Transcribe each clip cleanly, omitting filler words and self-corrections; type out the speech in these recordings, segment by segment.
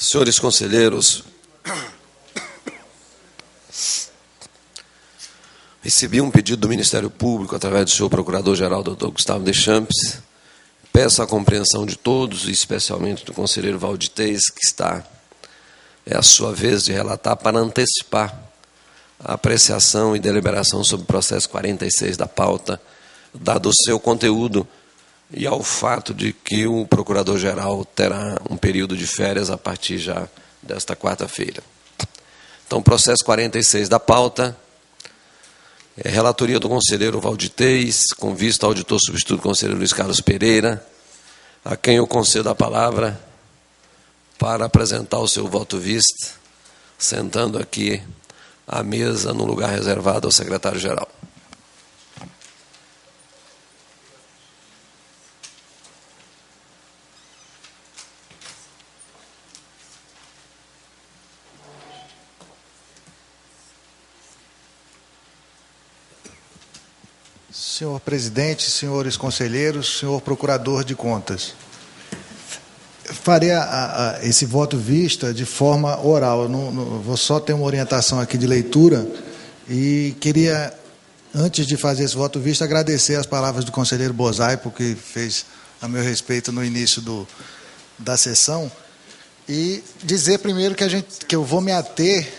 Senhores conselheiros, recebi um pedido do Ministério Público, através do senhor Procurador-Geral, Dr. Gustavo Deschamps. Peço a compreensão de todos, e especialmente do conselheiro Valdir Teis, que está, é a sua vez de relatar, para antecipar a apreciação e deliberação sobre o processo 46 da pauta, dado o seu conteúdo e ao fato de que o Procurador-Geral terá um período de férias a partir já desta quarta-feira. Então, processo 46 da pauta, relatoria do conselheiro Valdir Teis, com vista ao auditor substituto conselheiro Luiz Carlos Pereira, a quem eu concedo a palavra para apresentar o seu voto vista, sentando aqui à mesa no lugar reservado ao secretário-geral. Senhor presidente, senhores conselheiros, senhor procurador de contas, farei esse voto vista de forma oral. Vou só ter uma orientação aqui de leitura e queria, antes de fazer esse voto vista, agradecer as palavras do conselheiro Bozai, porque fez a meu respeito no início da sessão, e dizer primeiro que eu vou me ater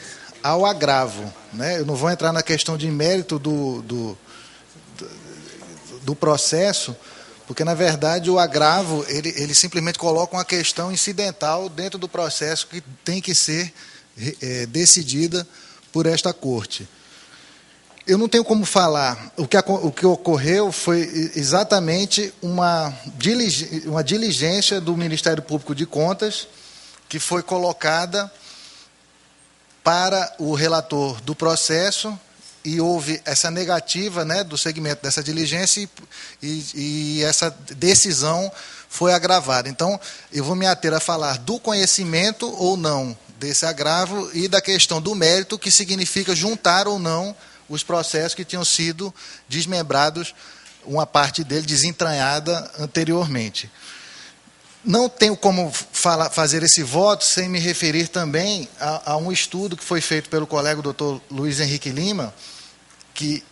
ao agravo, né? Eu não vou entrar na questão de mérito do processo, porque, na verdade, o agravo, ele simplesmente coloca uma questão incidental dentro do processo que tem que ser decidida por esta Corte. Eu não tenho como falar. O que ocorreu foi exatamente uma diligência do Ministério Público de Contas que foi colocada para o relator do processo, e houve essa negativa, né, do segmento dessa diligência e essa decisão foi agravada. Então, eu vou me ater a falar do conhecimento ou não desse agravo e da questão do mérito, que significa juntar ou não os processos que tinham sido desmembrados, uma parte dele desentranhada anteriormente. Não tenho como fazer esse voto sem me referir também a um estudo que foi feito pelo colega doutor Luiz Henrique Lima, que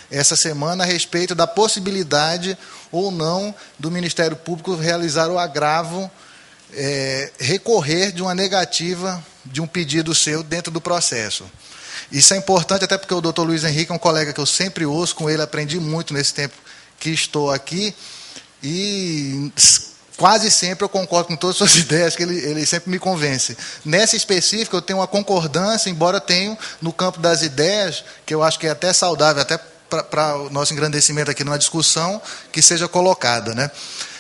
essa semana, a respeito da possibilidade ou não do Ministério Público realizar o agravo, recorrer de uma negativa de um pedido seu dentro do processo. Isso é importante, até porque o doutor Luiz Henrique é um colega que eu sempre ouço, com ele aprendi muito nesse tempo que estou aqui, e quase sempre eu concordo com todas as suas ideias, que ele sempre me convence. Nessa específica, eu tenho uma concordância, embora tenha no campo das ideias, que eu acho que é até saudável, até para o nosso engrandecimento aqui numa discussão, que seja colocada, né?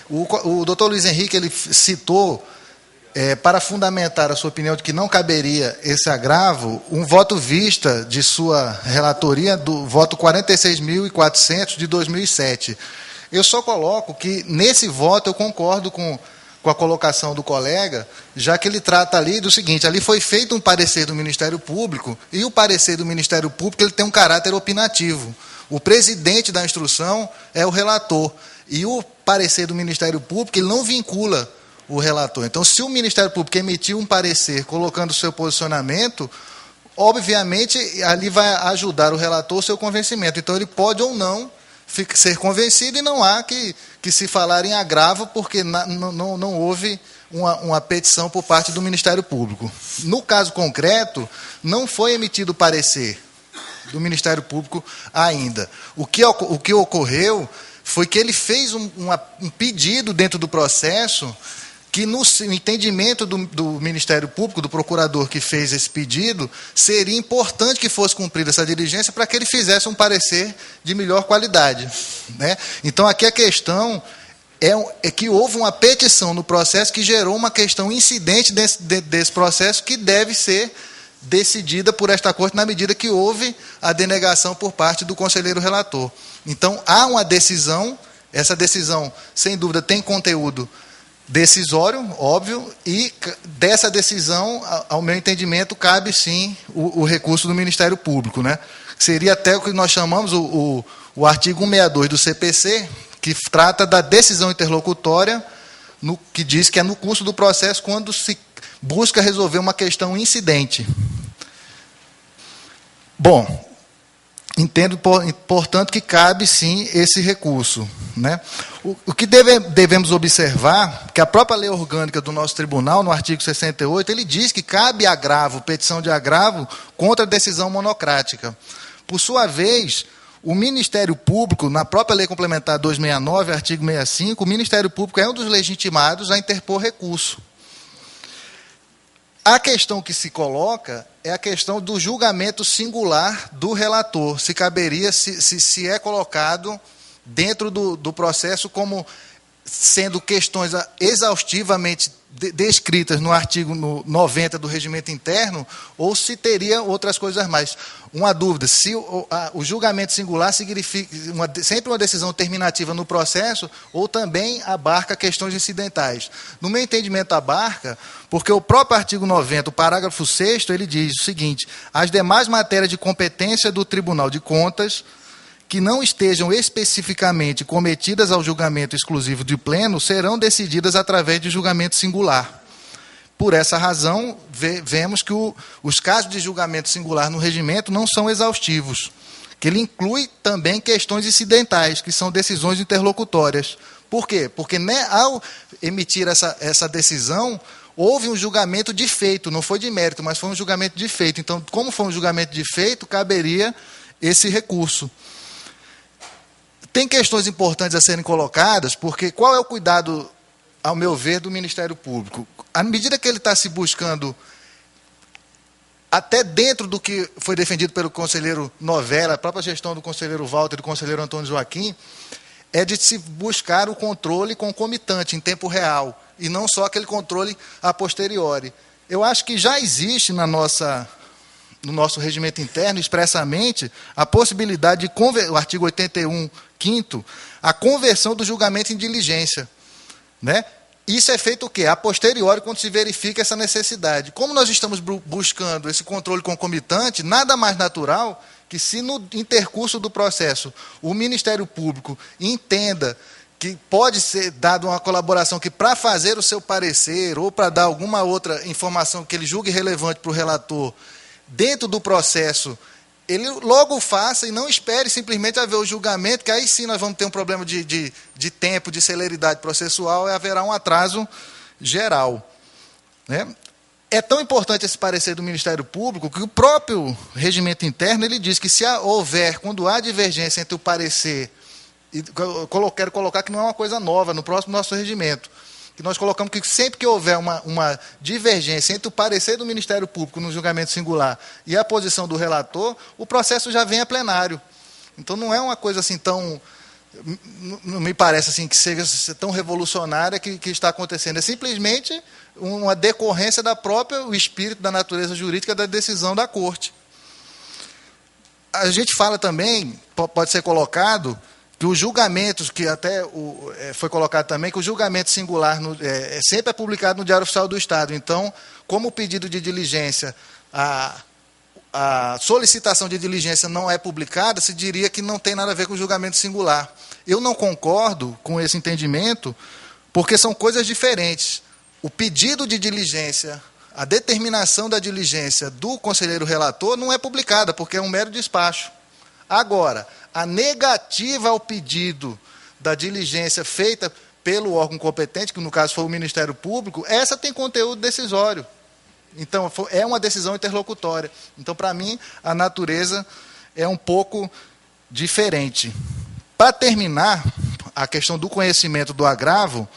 O doutor Luiz Henrique, ele citou, para fundamentar a sua opinião de que não caberia esse agravo, um voto vista de sua relatoria, do voto 46.400 de 2007. Eu só coloco que, nesse voto, eu concordo com a colocação do colega, já que ele trata ali do seguinte: ali foi feito um parecer do Ministério Público, e o parecer do Ministério Público ele tem um caráter opinativo. O presidente da instrução é o relator, e o parecer do Ministério Público ele não vincula o relator. Então, se o Ministério Público emitiu um parecer colocando o seu posicionamento, obviamente, ali vai ajudar o relator o seu convencimento. Então, ele pode ou não ser convencido, e não há que se falar em agravo, porque não houve uma petição por parte do Ministério Público. No caso concreto, não foi emitido parecer do Ministério Público ainda. O que ocorreu foi que ele fez um pedido dentro do processo, que, no entendimento do Ministério Público, do procurador que fez esse pedido, seria importante que fosse cumprida essa diligência para que ele fizesse um parecer de melhor qualidade, né? Então, aqui a questão é que houve uma petição no processo que gerou uma questão incidente desse processo, que deve ser decidida por esta Corte na medida que houve a denegação por parte do conselheiro relator. Então, há uma decisão, essa decisão, sem dúvida, tem conteúdo decisório, óbvio, e dessa decisão, ao meu entendimento, cabe sim o recurso do Ministério Público, né? Seria até o que nós chamamos o artigo 162 do CPC, que trata da decisão interlocutória, que diz que é no curso do processo quando se busca resolver uma questão incidente. Bom, entendo, portanto, que cabe, sim, esse recurso, né? O que devemos observar, que a própria lei orgânica do nosso tribunal, no artigo 68, ele diz que cabe agravo, petição de agravo, contra a decisão monocrática. Por sua vez, o Ministério Público, na própria Lei Complementar 269, artigo 65, o Ministério Público é um dos legitimados a interpor recurso. A questão que se coloca é a questão do julgamento singular do relator, se caberia, se é colocado dentro do processo como sendo questões exaustivamente descritas no artigo 90 do regimento interno, ou se teria outras coisas mais. Uma dúvida, se o julgamento singular significa sempre uma decisão terminativa no processo, ou também abarca questões incidentais. No meu entendimento, abarca, porque o próprio artigo 90, o parágrafo 6º, ele diz o seguinte: as demais matérias de competência do Tribunal de Contas que não estejam especificamente cometidas ao julgamento exclusivo de pleno serão decididas através de julgamento singular. Por essa razão, vemos que os casos de julgamento singular no regimento não são exaustivos, que ele inclui também questões incidentais, que são decisões interlocutórias. Por quê? Porque, né, ao emitir essa decisão, houve um julgamento de feito, não foi de mérito, mas foi um julgamento de feito. Então, como foi um julgamento de feito, caberia esse recurso. Tem questões importantes a serem colocadas, porque qual é o cuidado, ao meu ver, do Ministério Público? À medida que ele está se buscando, até dentro do que foi defendido pelo conselheiro Novella, a própria gestão do conselheiro Walter e do conselheiro Antônio Joaquim, é de se buscar o controle concomitante, em tempo real, e não só aquele controle a posteriori. Eu acho que já existe no nosso regimento interno, expressamente, a possibilidade de, o artigo 81, 5º, a conversão do julgamento em diligência, né? Isso é feito o quê? A posteriori, quando se verifica essa necessidade. Como nós estamos buscando esse controle concomitante, nada mais natural que, se no intercurso do processo o Ministério Público entenda que pode ser dada uma colaboração que, para fazer o seu parecer ou para dar alguma outra informação que ele julgue relevante para o relator, dentro do processo, ele logo faça e não espere simplesmente haver o julgamento, que aí sim nós vamos ter um problema de tempo, de celeridade processual, e haverá um atraso geral, né? É tão importante esse parecer do Ministério Público que o próprio regimento interno ele diz que, se houver, quando há divergência entre o parecer, e quero colocar que não é uma coisa nova no próximo nosso regimento, que nós colocamos que sempre que houver uma divergência entre o parecer do Ministério Público no julgamento singular e a posição do relator, o processo já vem a plenário. Então, não é uma coisa assim tão... Não me parece assim que seja tão revolucionária que está acontecendo. É simplesmente uma decorrência o espírito da natureza jurídica da decisão da Corte. A gente fala também, pode ser colocado, que os julgamentos, que até foi colocado também, que o julgamento singular sempre é publicado no Diário Oficial do Estado. Então, como o pedido de diligência, a solicitação de diligência não é publicada, se diria que não tem nada a ver com o julgamento singular. Eu não concordo com esse entendimento, porque são coisas diferentes. O pedido de diligência, a determinação da diligência do conselheiro relator não é publicada, porque é um mero despacho. Agora, a negativa ao pedido da diligência feita pelo órgão competente, que no caso foi o Ministério Público, essa tem conteúdo decisório. Então, é uma decisão interlocutória. Então, para mim, a natureza é um pouco diferente. Para terminar, a questão do conhecimento do agravo,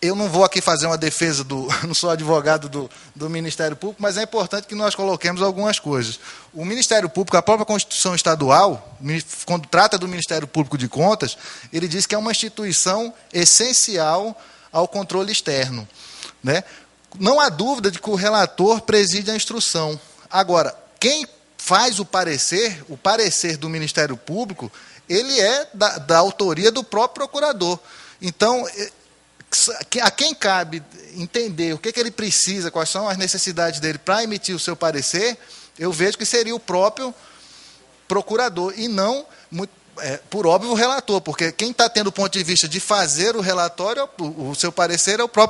eu não vou aqui fazer uma defesa não sou advogado do Ministério Público, mas é importante que nós coloquemos algumas coisas. O Ministério Público, a própria Constituição Estadual, quando trata do Ministério Público de Contas, ele diz que é uma instituição essencial ao controle externo, né? Não há dúvida de que o relator preside a instrução. Agora, quem faz o parecer do Ministério Público, ele é da autoria do próprio procurador. Então, a quem cabe entender o que ele precisa, quais são as necessidades dele para emitir o seu parecer, eu vejo que seria o próprio procurador, e não, por óbvio, o relator, porque quem está tendo o ponto de vista de fazer o relatório, o seu parecer, é o próprio